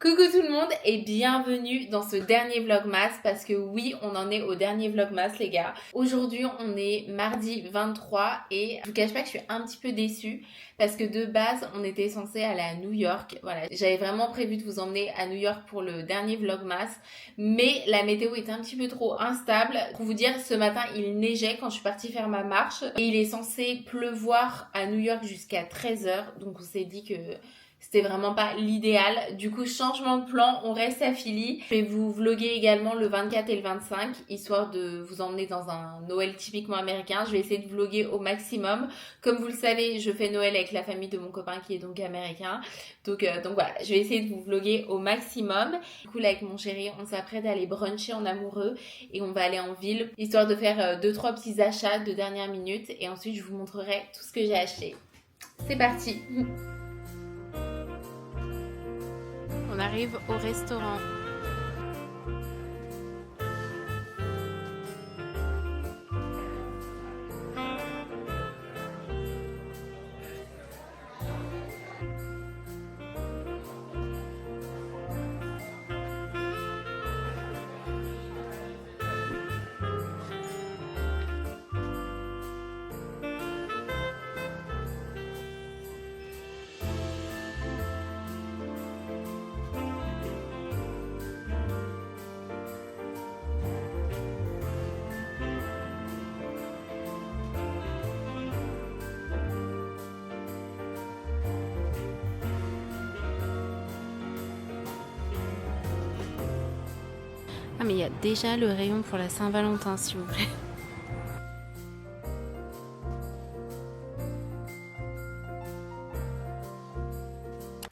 Coucou tout le monde et bienvenue dans ce dernier vlogmas parce que oui, on en est au dernier vlogmas les gars. Aujourd'hui, on est mardi 23 et je vous cache pas que je suis un petit peu déçue parce que de base, on était censé aller à New York. Voilà, j'avais vraiment prévu de vous emmener à New York pour le dernier vlogmas, mais la météo était un petit peu trop instable. Pour vous dire, ce matin, il neigeait quand je suis partie faire ma marche et il est censé pleuvoir à New York jusqu'à 13h. Donc on s'est dit que c'était vraiment pas l'idéal. Du coup, changement de plan, on reste à Philly. Je vais vous vlogger également le 24 et le 25, histoire de vous emmener dans un Noël typiquement américain. Je vais essayer de vlogger au maximum. Comme vous le savez, je fais Noël avec la famille de mon copain qui est donc américain. Donc voilà, je vais essayer de vous vlogger au maximum. Du coup, là, avec mon chéri, on s'apprête à aller bruncher en amoureux et on va aller en ville, histoire de faire 2-3 petits achats de dernière minute. Et ensuite, je vous montrerai tout ce que j'ai acheté. C'est parti! On arrive au restaurant. Ah mais il y a déjà le rayon pour la Saint-Valentin s'il vous plaît.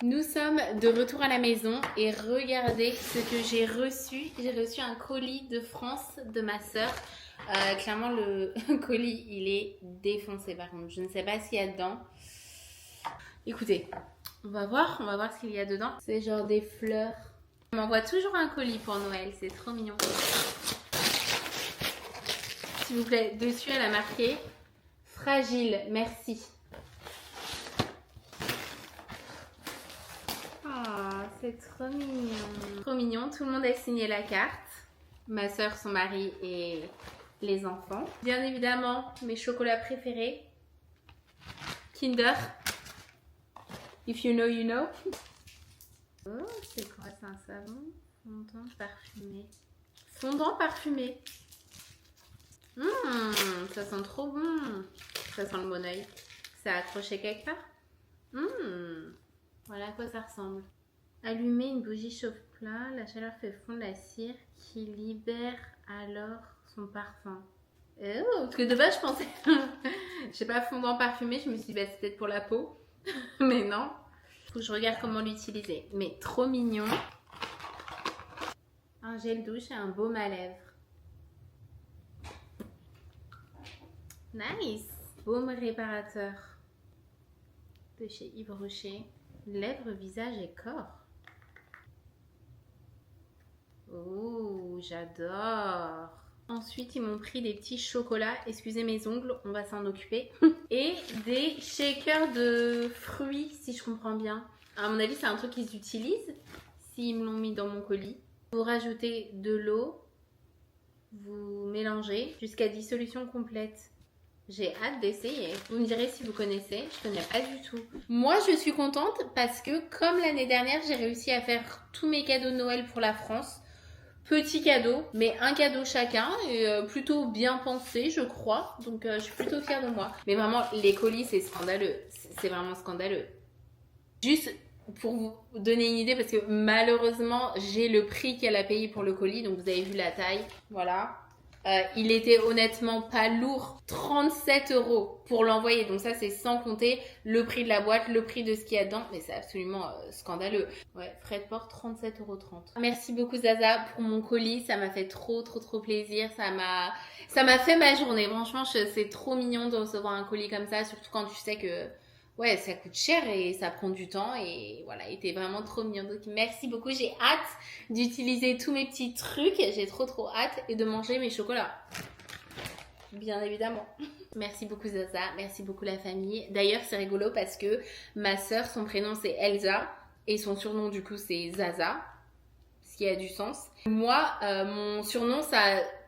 Nous sommes de retour à la maison et regardez ce que j'ai reçu. J'ai reçu un colis de France de ma sœur. Clairement le colis il est défoncé par contre. Je ne sais pas ce qu'il y a dedans. Écoutez, on va voir ce qu'il y a dedans. C'est genre des fleurs. On m'envoie toujours un colis pour Noël, c'est trop mignon. S'il vous plaît, dessus elle a marqué fragile, merci. Ah, c'est trop mignon. Trop mignon, tout le monde a signé la carte. Ma soeur, son mari et les enfants. Bien évidemment, mes chocolats préférés. Kinder. If you know, you know. Oh, c'est quoi? C'est un savon fondant parfumé. Fondant parfumé. Ça sent trop bon. Ça sent le bon oeil. Ça a accroché quelque part. Voilà à quoi ça ressemble. Allumer une bougie chauffe-plat. La chaleur fait fondre la cire qui libère alors son parfum. Oh, parce que de base je pensais... je sais pas, fondant parfumé. Je me suis dit, bah, c'est peut-être pour la peau. Mais non. Faut que je regarde comment l'utiliser. Mais trop mignon. Un gel douche et un baume à lèvres. Nice. Baume réparateur. De chez Yves Rocher. Lèvres, visage et corps. Oh, j'adore. Ensuite, ils m'ont pris des petits chocolats. Excusez mes ongles, on va s'en occuper. Et des shakers de fruits, si je comprends bien. À mon avis, c'est un truc qu'ils utilisent. S'ils me l'ont mis dans mon colis. Vous rajoutez de l'eau. Vous mélangez jusqu'à dissolution complète. J'ai hâte d'essayer. Vous me direz si vous connaissez. Je connais pas du tout. Moi, je suis contente parce que comme l'année dernière, j'ai réussi à faire tous mes cadeaux de Noël pour la France. Petit cadeau, mais un cadeau chacun et plutôt bien pensé, je crois. Donc, je suis plutôt fière de moi. Mais vraiment, les colis, c'est scandaleux. C'est vraiment scandaleux. Juste pour vous donner une idée, parce que malheureusement, j'ai le prix qu'elle a payé pour le colis. Donc, vous avez vu la taille. Voilà. Il était honnêtement pas lourd. 37 € pour l'envoyer. Donc ça, c'est sans compter le prix de la boîte, le prix de ce qu'il y a dedans. Mais c'est absolument scandaleux. Ouais, frais de port, 37,30 €. Merci beaucoup Zaza pour mon colis. Ça m'a fait trop plaisir. Ça m'a fait ma journée. Franchement, c'est trop mignon de recevoir un colis comme ça. Surtout quand tu sais que... ouais, ça coûte cher et ça prend du temps et voilà, il était vraiment trop mignon. Donc merci beaucoup, j'ai hâte d'utiliser tous mes petits trucs, j'ai trop hâte et de manger mes chocolats. Bien évidemment. Merci beaucoup Zaza, merci beaucoup la famille. D'ailleurs, c'est rigolo parce que ma sœur, son prénom c'est Elsa Et son surnom du coup c'est Zaza, ce qui a du sens. Moi, mon surnom, ça,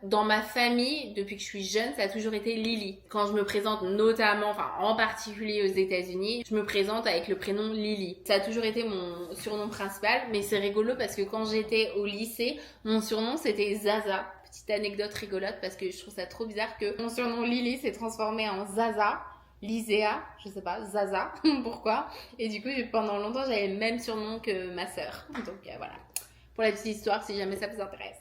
dans ma famille, depuis que je suis jeune, ça a toujours été Lily. Quand je me présente notamment, enfin en particulier aux États-Unis, je me présente avec le prénom Lily. Ça a toujours été mon surnom principal, mais c'est rigolo parce que quand j'étais au lycée, mon surnom c'était Zaza. Petite anecdote rigolote parce que je trouve ça trop bizarre que mon surnom Lily s'est transformé en Zaza. Lyséa, je sais pas, Zaza, pourquoi. Et du coup, pendant longtemps, j'avais le même surnom que ma sœur. Donc voilà. Pour la petite histoire, si jamais ça vous intéresse.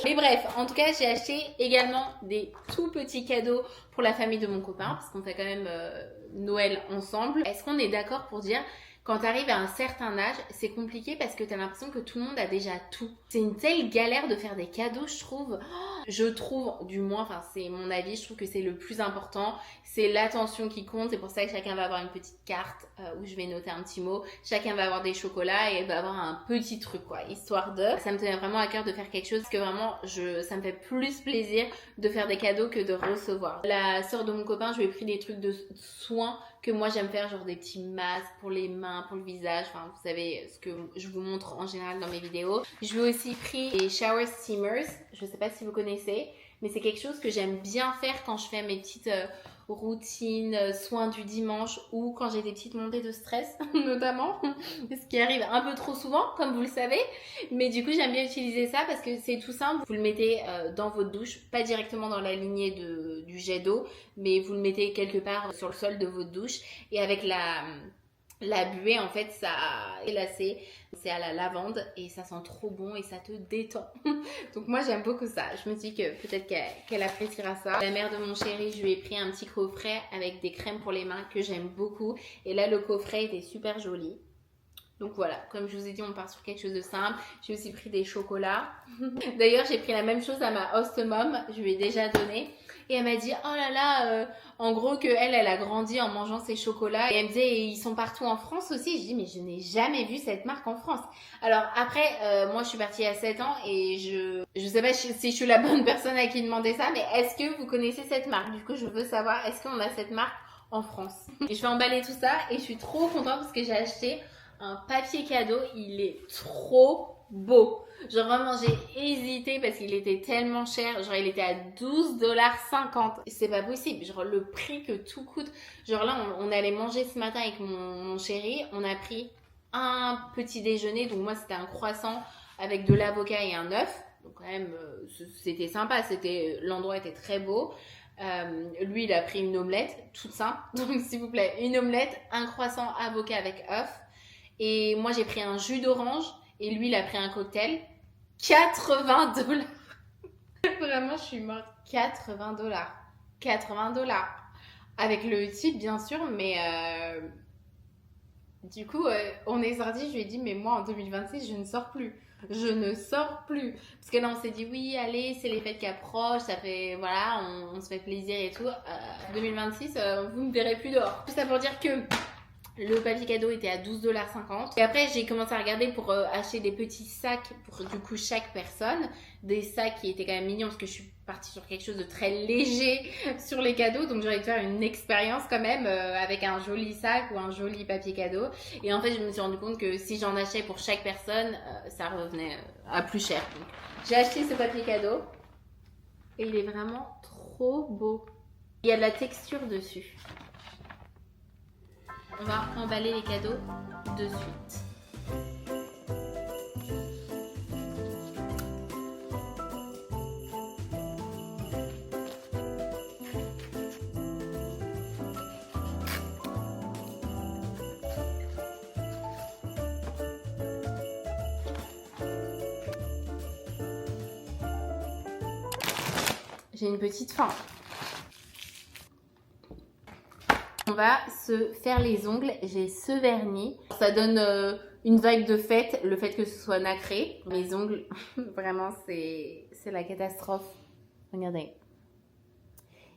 Mais bref, en tout cas, j'ai acheté également des tout petits cadeaux pour la famille de mon copain, parce qu'on fait quand même Noël ensemble. Est-ce qu'on est d'accord pour dire, quand tu arrives à un certain âge, c'est compliqué parce que tu as l'impression que tout le monde a déjà tout. C'est une telle galère de faire des cadeaux, je trouve. Je trouve, du moins, enfin c'est mon avis, je trouve que c'est le plus important. C'est l'attention qui compte. C'est pour ça que chacun va avoir une petite carte où je vais noter un petit mot. Chacun va avoir des chocolats et va avoir un petit truc, quoi, histoire de... Ça me tenait vraiment à cœur de faire quelque chose parce que vraiment, ça me fait plus plaisir de faire des cadeaux que de recevoir. La sœur de mon copain, je lui ai pris des trucs de soins que moi j'aime faire, genre des petits masques pour les mains, pour le visage, enfin vous savez ce que je vous montre en général dans mes vidéos. Je lui ai aussi pris des shower steamers, je sais pas si vous connaissez, mais c'est quelque chose que j'aime bien faire quand je fais mes petites routines, soins du dimanche ou quand j'ai des petites montées de stress notamment, ce qui arrive un peu trop souvent comme vous le savez, mais du coup j'aime bien utiliser ça parce que c'est tout simple, vous le mettez dans votre douche, pas directement dans la lignée du jet d'eau, mais vous le mettez quelque part sur le sol de votre douche et avec la buée en fait ça a glacé, c'est à la lavande et ça sent trop bon et ça te détend. Donc moi j'aime beaucoup ça, je me dis que peut-être qu'elle appréciera ça. La mère de mon chéri, je lui ai pris un petit coffret avec des crèmes pour les mains que j'aime beaucoup et là le coffret était super joli. Donc voilà, comme je vous ai dit, on part sur quelque chose de simple. J'ai aussi pris des chocolats. D'ailleurs, j'ai pris la même chose à ma host mom, je lui ai déjà donné. Et elle m'a dit, oh là là, en gros que elle a grandi en mangeant ces chocolats. Et elle me disait, ils sont partout en France aussi. Je dis, mais je n'ai jamais vu cette marque en France. Alors après, moi je suis partie à 7 ans et je sais pas si je suis la bonne personne à qui demander ça, mais est-ce que vous connaissez cette marque? Du coup, je veux savoir, est-ce qu'on a cette marque en France? Et je vais emballer tout ça et je suis trop contente parce que j'ai acheté un papier cadeau, il est trop beau. Genre vraiment j'ai hésité parce qu'il était tellement cher, genre il était à 12,50 $. C'est pas possible, genre le prix que tout coûte. Genre là on allait manger ce matin avec mon chéri, on a pris un petit déjeuner, donc moi c'était un croissant avec de l'avocat et un œuf. Donc quand même c'était sympa, l'endroit était très beau. Lui il a pris une omelette toute simple, donc s'il vous plaît une omelette, un croissant avocat avec œuf. Et moi j'ai pris un jus d'orange et lui il a pris un cocktail. 80 $. Vraiment je suis morte. 80 $. 80 $. Avec le type bien sûr, mais du coup on est sorti, je lui ai dit mais moi en 2026 je ne sors plus. Je ne sors plus. Parce que là on s'est dit oui allez c'est les fêtes qui approchent, ça fait voilà on se fait plaisir et tout. 2026 vous ne me verrez plus dehors. Tout ça pour dire que le papier cadeau était à 12,50 $. Et après, j'ai commencé à regarder pour acheter des petits sacs pour du coup chaque personne. Des sacs qui étaient quand même mignons parce que je suis partie sur quelque chose de très léger sur les cadeaux. Donc j'aurais dû faire une expérience quand même avec un joli sac ou un joli papier cadeau. Et en fait, je me suis rendu compte que si j'en achetais pour chaque personne, ça revenait à plus cher. Donc j'ai acheté ce papier cadeau. Et il est vraiment trop beau. Il y a de la texture dessus. On va emballer les cadeaux de suite. J'ai une petite faim. On va se faire les ongles. J'ai ce vernis. Ça donne une vibe de fête, le fait que ce soit nacré. Mes ongles, vraiment, c'est la catastrophe. Regardez.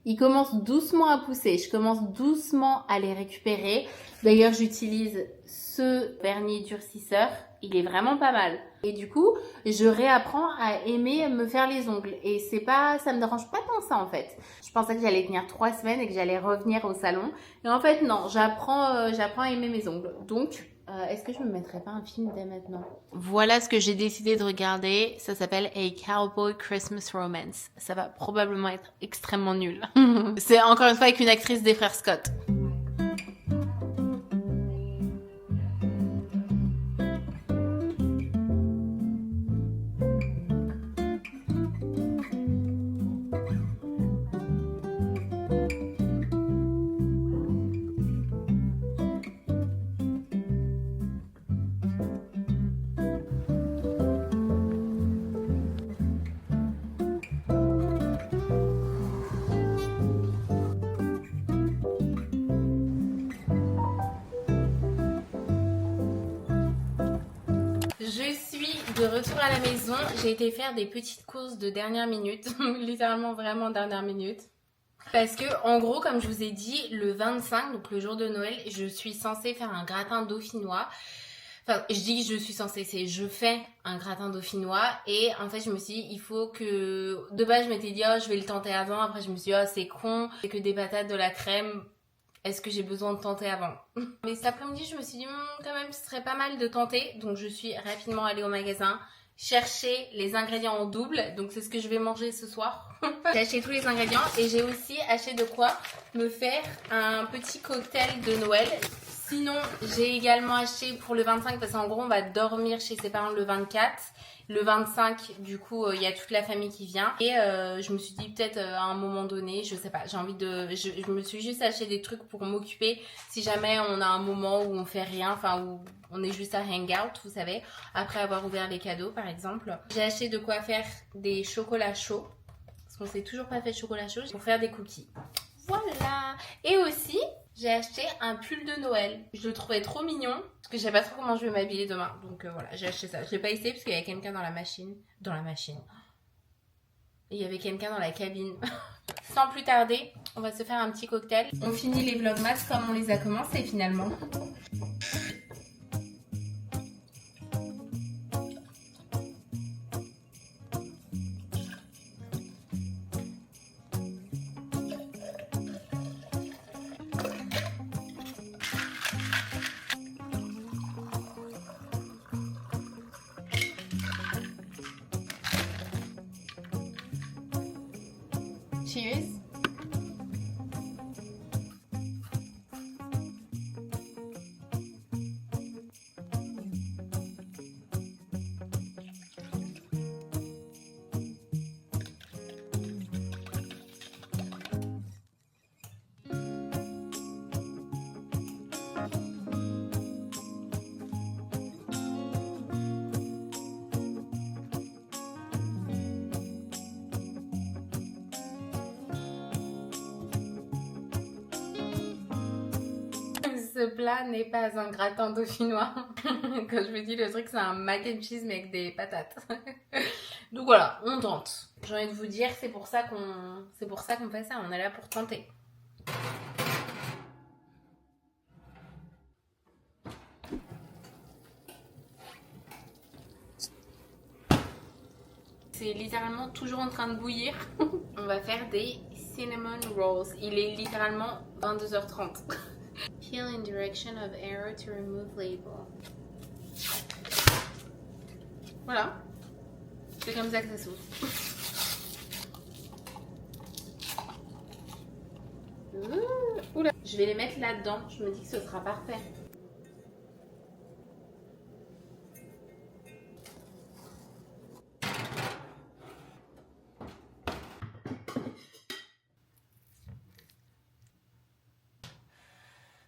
Ils commencent doucement à pousser. Je commence doucement à les récupérer. D'ailleurs, j'utilise ce vernis durcisseur. Il est vraiment pas mal. Et du coup, je réapprends à aimer me faire les ongles. Et ça me dérange pas tant ça en fait. Je pensais que j'allais tenir 3 semaines et que j'allais revenir au salon. Et en fait, non, j'apprends à aimer mes ongles. Donc, Est-ce que je me mettrais pas un film dès maintenant? Voilà ce que j'ai décidé de regarder. Ça s'appelle A Cowboy Christmas Romance. Ça va probablement être extrêmement nul. C'est encore une fois avec une actrice des frères Scott. Je suis de retour à la maison. J'ai été faire des petites courses de dernière minute. Littéralement vraiment dernière minute. Parce que, en gros, comme je vous ai dit, le 25, donc le jour de Noël, je suis censée faire un gratin dauphinois. Enfin, je dis que je suis censée, c'est je fais un gratin dauphinois. Et en fait, je me suis dit, il faut que... De base, je m'étais dit, oh, je vais le tenter avant. Après, je me suis dit, oh, c'est con. C'est que des patates, de la crème. Est-ce que j'ai besoin de tenter avant? Mais cet après-midi, je me suis dit, quand même, ce serait pas mal de tenter. Donc, je suis rapidement allée au magasin chercher les ingrédients en double. Donc, c'est ce que je vais manger ce soir. J'ai acheté tous les ingrédients et j'ai aussi acheté de quoi me faire un petit cocktail de Noël. Sinon, j'ai également acheté pour le 25 parce qu'en gros, on va dormir chez ses parents le 24. Le 25, du coup, il y a toute la famille qui vient. Et je me suis dit peut-être à un moment donné, je sais pas, j'ai envie de... Je me suis juste acheté des trucs pour m'occuper si jamais on a un moment où on fait rien, enfin où on est juste à hangout, vous savez, après avoir ouvert les cadeaux par exemple. J'ai acheté de quoi faire des chocolats chauds, parce qu'on s'est toujours pas fait de chocolat chaud, pour faire des cookies. Voilà. Et aussi, j'ai acheté un pull de Noël. Je le trouvais trop mignon parce que je sais pas trop comment je vais m'habiller demain. Donc voilà, j'ai acheté ça. Je l'ai pas essayé parce qu'il y avait quelqu'un dans la machine. Et il y avait quelqu'un dans la cabine. Sans plus tarder, on va se faire un petit cocktail. On finit les vlogmas comme on les a commencés finalement. Cheers. Ce plat n'est pas un gratin dauphinois. Quand je vous dis le truc, c'est un mac and cheese mais avec des patates. Donc voilà, on tente. J'ai envie de vous dire, c'est pour ça qu'on fait ça. On est là pour tenter. C'est littéralement toujours en train de bouillir. On va faire des cinnamon rolls. Il est littéralement 22h30. Peel in direction of arrow to remove label. Voilà. C'est comme ça que ça s'ouvre. Oula. Je vais les mettre là-dedans. Je me dis que ce sera parfait.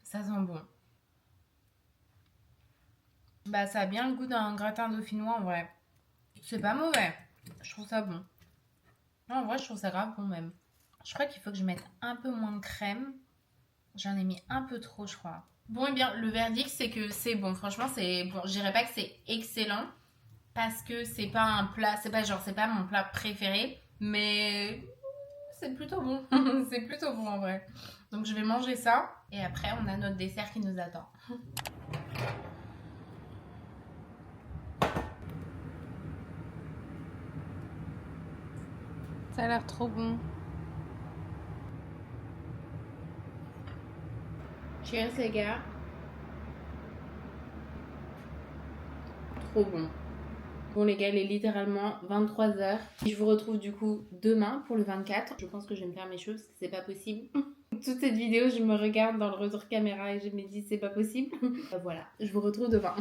Ça sent bon. Bah ça a bien le goût d'un gratin dauphinois en vrai. C'est pas mauvais. Je trouve ça bon. Non, en vrai je trouve ça grave bon même. Je crois qu'il faut que je mette un peu moins de crème. J'en ai mis un peu trop je crois. Bon et bien le verdict c'est que c'est bon. Franchement c'est bon. Je dirais pas que c'est excellent. Parce que c'est pas un plat. C'est pas mon plat préféré. Mais c'est plutôt bon. C'est plutôt bon en vrai. Donc je vais manger ça. Et après on a notre dessert qui nous attend. Ça a l'air trop bon. Cheers les gars. trop bon. Bon les gars, il est littéralement 23h. Je vous retrouve du coup demain pour le 24. Je pense que je vais me faire mes cheveux parce que c'est pas possible. Toute cette vidéo, je me regarde dans le retour caméra et je me dis c'est pas possible. Voilà, je vous retrouve demain.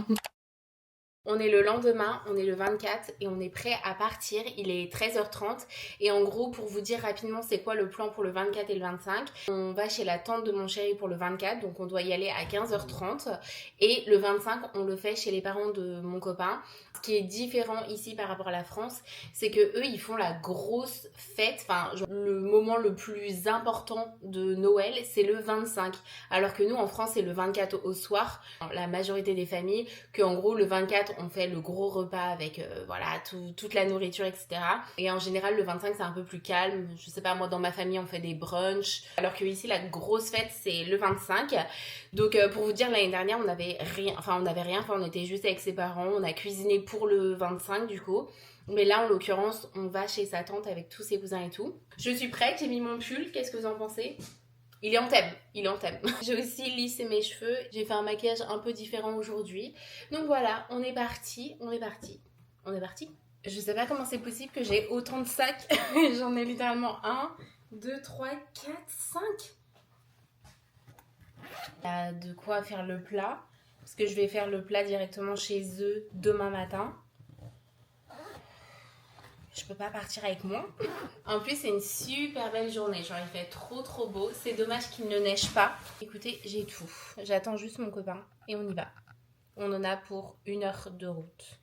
On est le lendemain, on est le 24 et on est prêt à partir. Il est 13h30 et en gros, pour vous dire rapidement c'est quoi le plan pour le 24 et le 25, on va chez la tante de mon chéri pour le 24, donc on doit y aller à 15h30 et le 25, on le fait chez les parents de mon copain. Ce qui est différent ici par rapport à la France, c'est que eux ils font la grosse fête, enfin le moment le plus important de Noël, c'est le 25, alors que nous en France c'est le 24 au soir. La majorité des familles, que en gros le 24 on fait le gros repas avec voilà toute la nourriture, etc. Et en général le 25 c'est un peu plus calme. Je sais pas, moi dans ma famille on fait des brunchs, alors que ici la grosse fête c'est le 25. Donc pour vous dire, l'année dernière on avait rien, on était juste avec ses parents, on a cuisiné pour le 25 du coup. Mais là, en l'occurrence, on va chez sa tante avec tous ses cousins et tout. Je suis prête, j'ai mis mon pull. Qu'est-ce que vous en pensez ? Il est en thème, il est en thème. J'ai aussi lissé mes cheveux. J'ai fait un maquillage un peu différent aujourd'hui. Donc voilà, on est parti. Je sais pas comment c'est possible que j'ai autant de sacs. J'en ai littéralement 1, 2, 3, 4, 5. Il y a de quoi faire le plat. Parce que je vais faire le plat directement chez eux demain matin. Je peux pas partir avec moi. En plus, c'est une super belle journée. Genre, il fait trop beau. C'est dommage qu'il ne neige pas. Écoutez, j'ai tout. J'attends juste mon copain et on y va. On en a pour 1 heure de route.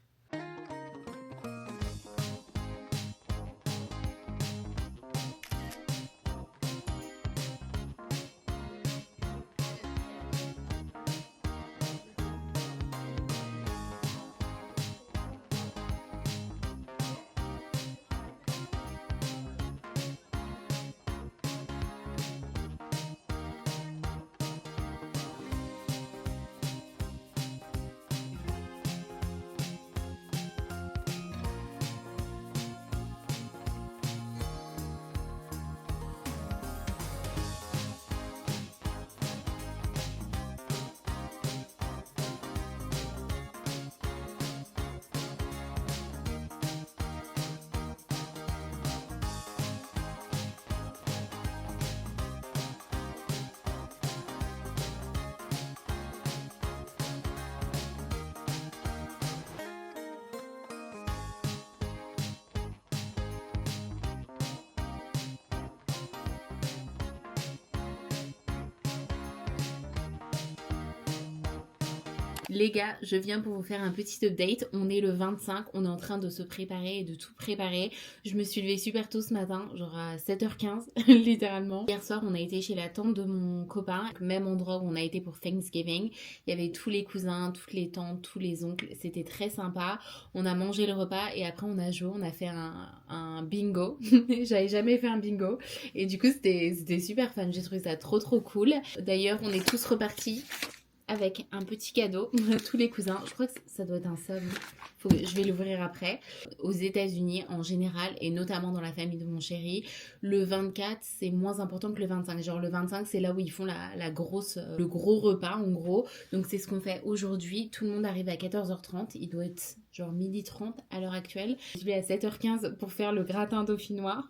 Les gars, je viens pour vous faire un petit update. On est le 25, on est en train de se préparer et de tout préparer. Je me suis levée super tôt ce matin, genre à 7h15, littéralement. Hier soir, on a été chez la tante de mon copain, même endroit où on a été pour Thanksgiving. Il y avait tous les cousins, toutes les tantes, tous les oncles. C'était très sympa. On a mangé le repas et après on a joué, on a fait un bingo. J'avais jamais fait un bingo. Et du coup, c'était super fun. J'ai trouvé ça trop cool. D'ailleurs, on est tous repartis avec un petit cadeau, tous les cousins. Je crois que ça doit être un savon. Je vais l'ouvrir après. Aux États-Unis en général, et notamment dans la famille de mon chéri, le 24 c'est moins important que le 25. Genre le 25 c'est là où ils font le gros repas en gros. Donc c'est ce qu'on fait aujourd'hui. Tout le monde arrive à 14h30. Il doit être genre 12h30 à l'heure actuelle. Je vais à 7h15 pour faire le gratin dauphinois.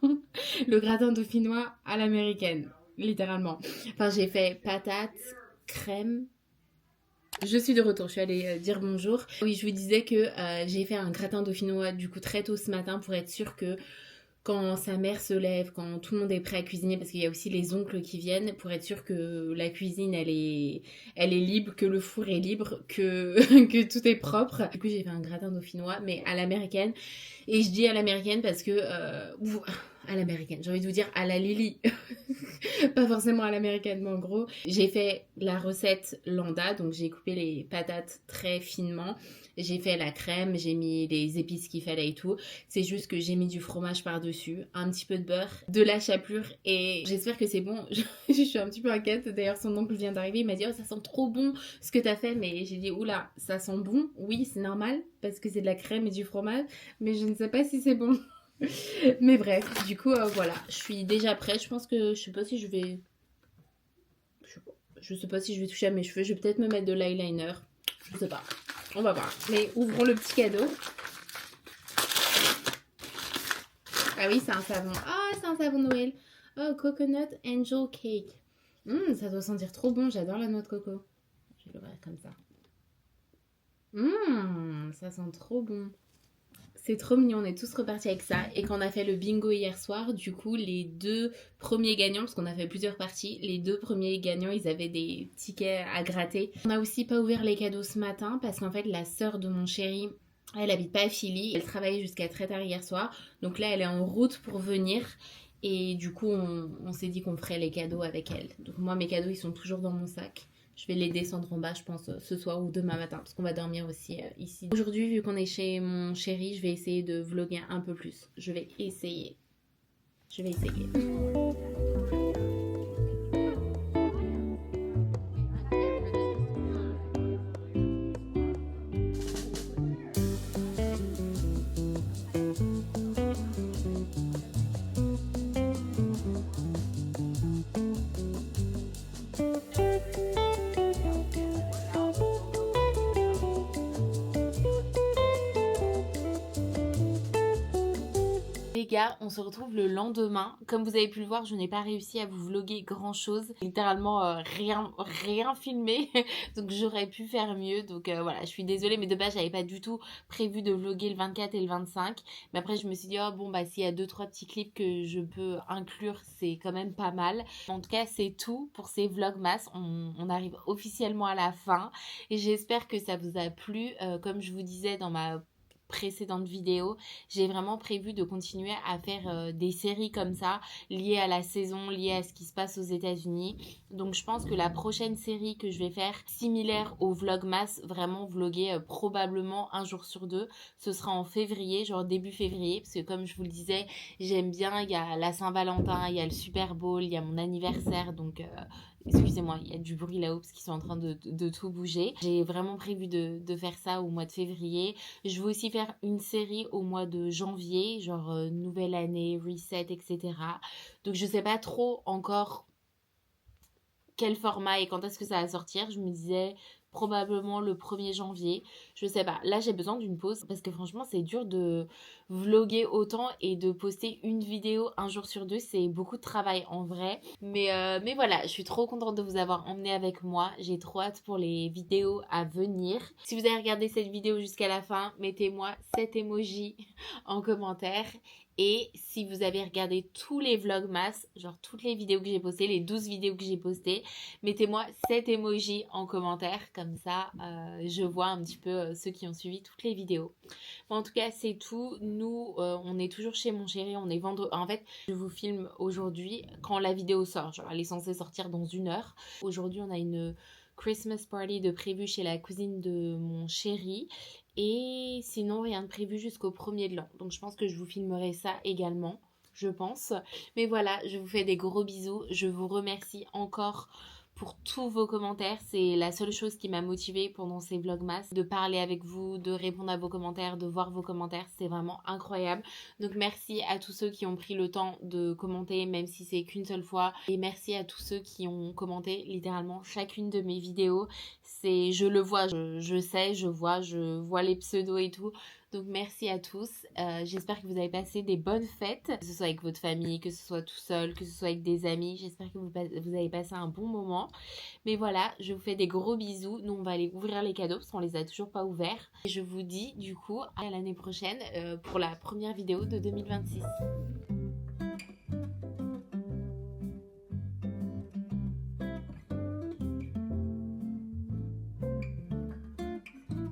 Le gratin dauphinois à l'américaine, littéralement. Enfin j'ai fait patates, crème. Je suis de retour, je suis allée dire bonjour. Oui, je vous disais que j'ai fait un gratin dauphinois du coup très tôt ce matin pour être sûre que quand sa mère se lève, quand tout le monde est prêt à cuisiner, parce qu'il y a aussi les oncles qui viennent, pour être sûr que la cuisine elle est libre, que le four est libre, que tout est propre. Du coup j'ai fait un gratin dauphinois mais à l'américaine. Et je dis à l'américaine parce que... à l'américaine, j'ai envie de vous dire à la Lily. Pas forcément à l'américaine, mais en gros, j'ai fait la recette lambda, donc j'ai coupé les patates très finement. J'ai fait la crème, j'ai mis les épices qu'il fallait et tout. C'est juste que j'ai mis du fromage par-dessus, un petit peu de beurre, de la chapelure et j'espère que c'est bon. Je suis un petit peu inquiète. D'ailleurs, son oncle vient d'arriver, il m'a dit « Oh, ça sent trop bon ce que t'as fait ». Mais j'ai dit « Oula, ça sent bon ». Oui, c'est normal parce que c'est de la crème et du fromage, mais je ne sais pas si c'est bon. Mais bref, du coup, voilà. Je suis déjà prête. Je pense que je sais pas si je vais... Je sais pas si je vais toucher à mes cheveux. Je vais peut-être me mettre de l'eyeliner. Je sais pas. On va voir. Mais ouvrons le petit cadeau. Ah oui, c'est un savon. Ah, c'est un savon Noël. Oh, Coconut Angel Cake. Ça doit sentir trop bon. J'adore la noix de coco. Je vais l'ouvrir comme ça. Ça sent trop bon. C'est trop mignon, on est tous repartis avec ça. Et quand on a fait le bingo hier soir, du coup, les 2 premiers gagnants, parce qu'on a fait plusieurs parties, les 2 premiers gagnants, ils avaient des tickets à gratter. On n'a aussi pas ouvert les cadeaux ce matin, parce qu'en fait, la sœur de mon chéri, elle habite pas à Philly. Elle travaillait jusqu'à très tard hier soir. Donc là, elle est en route pour venir. Et du coup, on s'est dit qu'on ferait les cadeaux avec elle. Donc moi, mes cadeaux, ils sont toujours dans mon sac. Je vais les descendre en bas, je pense, ce soir ou demain matin, parce qu'on va dormir aussi ici. Aujourd'hui, vu qu'on est chez mon chéri, je vais essayer de vlogger un peu plus. Je vais essayer. Les gars, on se retrouve le lendemain. Comme vous avez pu le voir, je n'ai pas réussi à vous vlogger grand chose. Littéralement rien filmé. Donc j'aurais pu faire mieux. Donc voilà, je suis désolée. Mais de base, j'avais pas du tout prévu de vlogger le 24 et le 25. Mais après, je me suis dit, oh bon, bah s'il y a 2-3 petits clips que je peux inclure, c'est quand même pas mal. En tout cas, c'est tout pour ces vlogmas. On arrive officiellement à la fin. Et j'espère que ça vous a plu. Comme je vous disais dans ma précédente vidéo, j'ai vraiment prévu de continuer à faire des séries comme ça, liées à la saison, liées à ce qui se passe aux États-Unis. Donc je pense que la prochaine série que je vais faire, similaire au Vlogmas, vraiment vloguer probablement un jour sur 2, ce sera en février, genre début février, parce que comme je vous le disais, j'aime bien, il y a la Saint-Valentin, il y a le Super Bowl, il y a mon anniversaire, donc excusez-moi, il y a du bruit là-haut parce qu'ils sont en train de tout bouger. J'ai vraiment prévu de faire ça au mois de février. Je vais aussi faire une série au mois de janvier, genre nouvelle année, reset, etc. Donc je sais pas trop encore quel format et quand est-ce que ça va sortir. Je me disais probablement le 1er janvier. Je sais pas. Là, j'ai besoin d'une pause parce que franchement, c'est dur de vloguer autant et de poster une vidéo un jour sur 2. C'est beaucoup de travail en vrai. Mais voilà, je suis trop contente de vous avoir emmené avec moi. J'ai trop hâte pour les vidéos à venir. Si vous avez regardé cette vidéo jusqu'à la fin, mettez-moi 7 emojis en commentaire. Et si vous avez regardé tous les vlogmas, genre toutes les vidéos que j'ai postées, les 12 vidéos que j'ai postées, mettez-moi 7 emojis en commentaire, comme ça je vois un petit peu ceux qui ont suivi toutes les vidéos. Bon, en tout cas, c'est tout. Nous, on est toujours chez mon chéri, on est vendredi. En fait, je vous filme aujourd'hui quand la vidéo sort, genre elle est censée sortir dans 1 heure. Aujourd'hui, on a une Christmas party de prévu chez la cousine de mon chéri. Et sinon, rien de prévu jusqu'au 1er de l'an. Donc, je pense que je vous filmerai ça également, je pense. Mais voilà, je vous fais des gros bisous. Je vous remercie encore pour tous vos commentaires. C'est la seule chose qui m'a motivée pendant ces vlogmas, de parler avec vous, de répondre à vos commentaires, de voir vos commentaires. C'est vraiment incroyable. Donc merci à tous ceux qui ont pris le temps de commenter, même si c'est qu'une seule fois. Et merci à tous ceux qui ont commenté littéralement chacune de mes vidéos. Je le vois, je sais, je vois les pseudos et tout. Donc merci à tous. J'espère que vous avez passé des bonnes fêtes, que ce soit avec votre famille, que ce soit tout seul, que ce soit avec des amis. J'espère que vous avez passé un bon moment. Mais voilà, je vous fais des gros bisous. Nous, on va aller ouvrir les cadeaux parce qu'on les a toujours pas ouverts. Et je vous dis du coup à l'année prochaine pour la première vidéo de 2026.